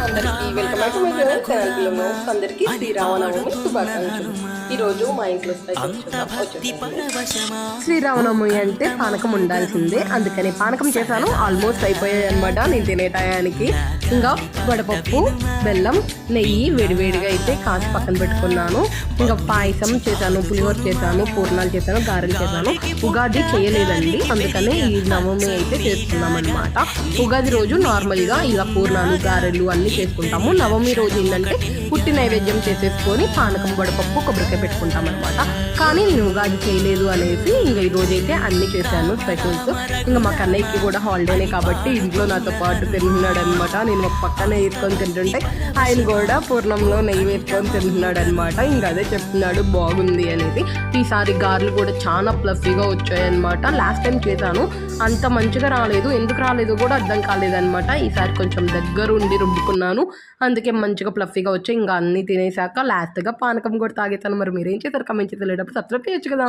అందరికీ welcome back to my channel పిల్లలు అందరికీ శ్రీరామనవమి శుభాకాంక్షలు। ఈ రోజు మా ఇంట్లో శ్రీరామనవమి అంటే పానకం ఉండాల్సిందే, అందుకని పానకం చేశాను। ఆల్మోస్ట్ అయిపోయాయి అనమాట నేను తినే టయానికి। ఇంకా వడపప్పు, బెల్లం, నెయ్యి వేడివేడిగా అయితే కాచి పక్కన పెట్టుకున్నాను। ఇంకా పాయసం చేశాను, పులిహోర చేశాను, పూర్ణాలు చేశాను, గారెలు చేశాను। ఉగాది చేయలేదండి, అందుకని ఈ నవమి అయితే చేసుకున్నాం అనమాట। ఉగాది రోజు నార్మల్గా ఇలా పూర్ణాలు, గారెలు అన్నీ చేసుకుంటాము। నవమి రోజు ఏంటంటే పుట్టి నైవేద్యం చేసేసుకొని పానకం, వడపప్పు, కొబ్బరికాయ పెట్టుకుంటాం అనమాట। కానీ నేను ఉగాది చేయలేదు అనేసి ఇంకా ఈ రోజైతే అన్ని చేశాను స్పెషల్స్। ఇంకా మా కన్నయ్యకి కూడా హాలిడేనే కాబట్టి ఇంట్లో నాతో పాటు తింటున్నాడు అనమాట। నేను ఒక పక్కనే వేసుకొని తింటుంటే ఆయన కూడా పూర్ణంలో నెయ్యి వేసుకొని తింటున్నాడు అనమాట। ఇంకా అదే చెప్తున్నాడు బాగుంది అనేది। ఈసారి గారెలు కూడా చాలా ఫ్లఫీగా వచ్చాయన్నమాట। లాస్ట్ టైం చేశాను అంత మంచిగా రాలేదు, ఎందుకు రాలేదు కూడా అర్థం కాలేదన్నమాట। ఈసారి కొంచెం దగ్గరుండి రుబ్బుకున్నాను, అందుకే మంచిగా ఫ్లఫీగా వచ్చాయి। ఇంకా అన్నీ తినేసాక లాస్ట్గా పానకం కూడా తాగేసాను। మరి మీరేం చేశారు కమెంట్ చేసి వెళ్ళేటప్పుడు సబ్స్క్రైబ్ చేయొచ్చు కదా।